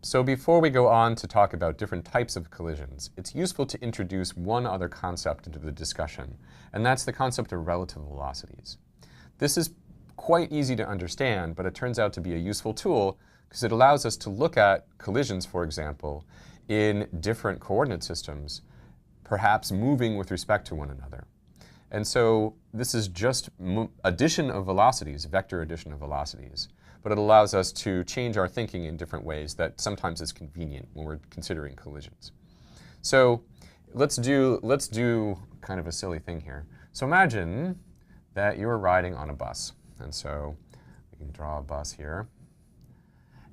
So before we go on to talk about different types of collisions, it's useful to introduce one other concept into the discussion, and that's the concept of relative velocities. This is quite easy to understand, but it turns out to be a useful tool because it allows us to look at collisions, for example, in different coordinate systems, perhaps moving with respect to one another. And so this is just addition of velocities, vector addition of velocities. But it allows us to change our thinking in different ways that sometimes is convenient when we're considering collisions. So let's do kind of a silly thing here. So imagine that you're riding on a bus. And so we can draw a bus here.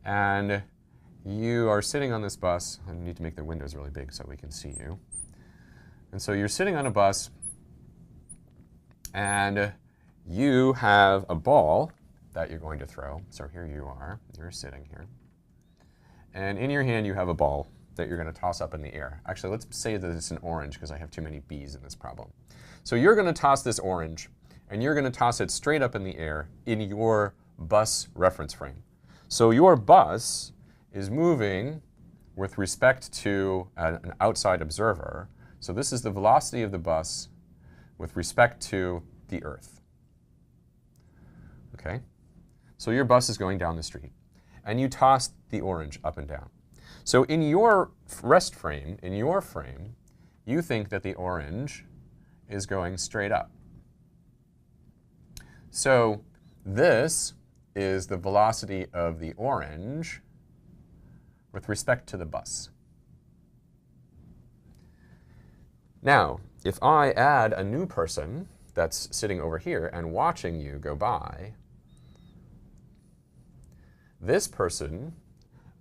And you are sitting on this bus. I need to make the windows really big so we can see you. And so you're sitting on a bus, and you have a ball that you're going to throw. So here you are. You're sitting here. And in your hand, you have a ball that you're going to toss up in the air. Actually, let's say that it's an orange because I have too many B's in this problem. So you're going to toss this orange, and you're going to toss it straight up in the air in your bus reference frame. So your bus is moving with respect to an outside observer. So this is the velocity of the bus with respect to the Earth. Okay? So your bus is going down the street, and you toss the orange up and down. So in your rest frame, in your frame, you think that the orange is going straight up. So this is the velocity of the orange with respect to the bus. Now, if I add a new person that's sitting over here and watching you go by, this person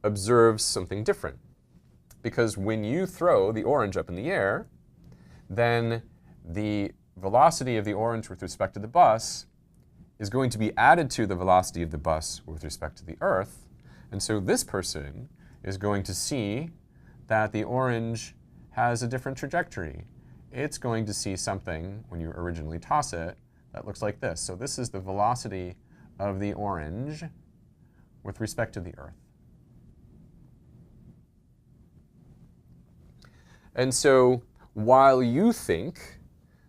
observes something different. Because when you throw the orange up in the air, then the velocity of the orange with respect to the bus is going to be added to the velocity of the bus with respect to the Earth. And so this person is going to see that the orange has a different trajectory. It's going to see something, when you originally toss it, that looks like this. So this is the velocity of the orange with respect to the Earth. And so while you think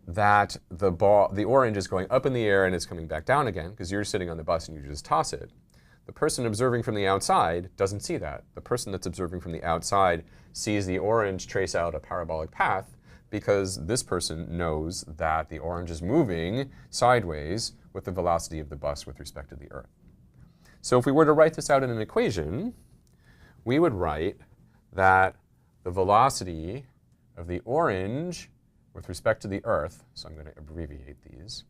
that the orange is going up in the air and it's coming back down again, because you're sitting on the bus and you just toss it, the person observing from the outside doesn't see that. The person that's observing from the outside sees the orange trace out a parabolic path because this person knows that the orange is moving sideways with the velocity of the bus with respect to the Earth. So if we were to write this out in an equation, we would write that the velocity of the orange with respect to the Earth, so I'm going to abbreviate these,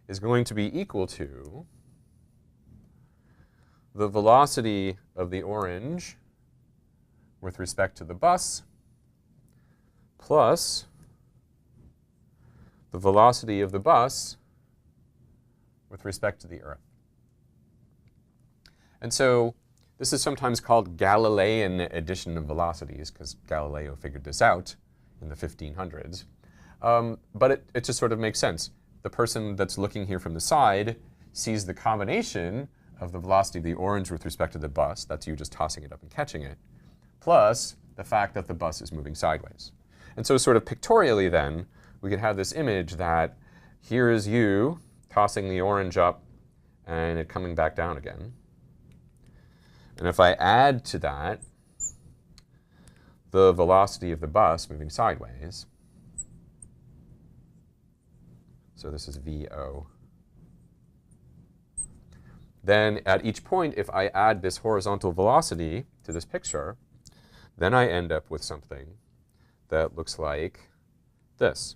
is going to be equal to the velocity of the orange with respect to the bus plus the velocity of the bus with respect to the Earth. And so this is sometimes called Galilean addition of velocities, because Galileo figured this out in the 1500s. But it just sort of makes sense. The person that's looking here from the side sees the combination of the velocity of the orange with respect to the bus, that's you just tossing it up and catching it, plus the fact that the bus is moving sideways. And so sort of pictorially then, we could have this image that here is you tossing the orange up and it coming back down again. And if I add to that the velocity of the bus moving sideways, so this is VO, then at each point, if I add this horizontal velocity to this picture, then I end up with something that looks like this.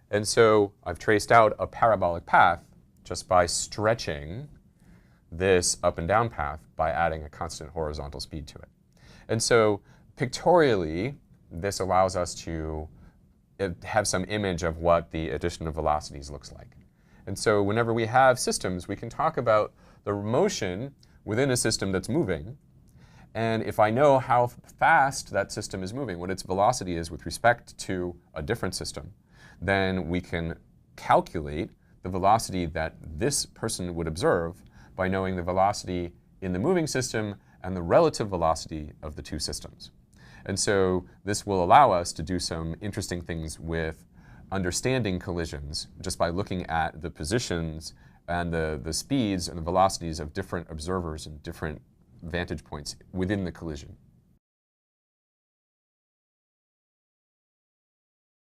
And so I've traced out a parabolic path just by stretching this up and down path by adding a constant horizontal speed to it. And so pictorially, this allows us to have some image of what the addition of velocities looks like. And so whenever we have systems, we can talk about the motion within a system that's moving. And if I know how fast that system is moving, what its velocity is with respect to a different system, then we can calculate the velocity that this person would observe by knowing the velocity in the moving system and the relative velocity of the two systems. And so this will allow us to do some interesting things with understanding collisions just by looking at the positions and the speeds and the velocities of different observers and different vantage points within the collision.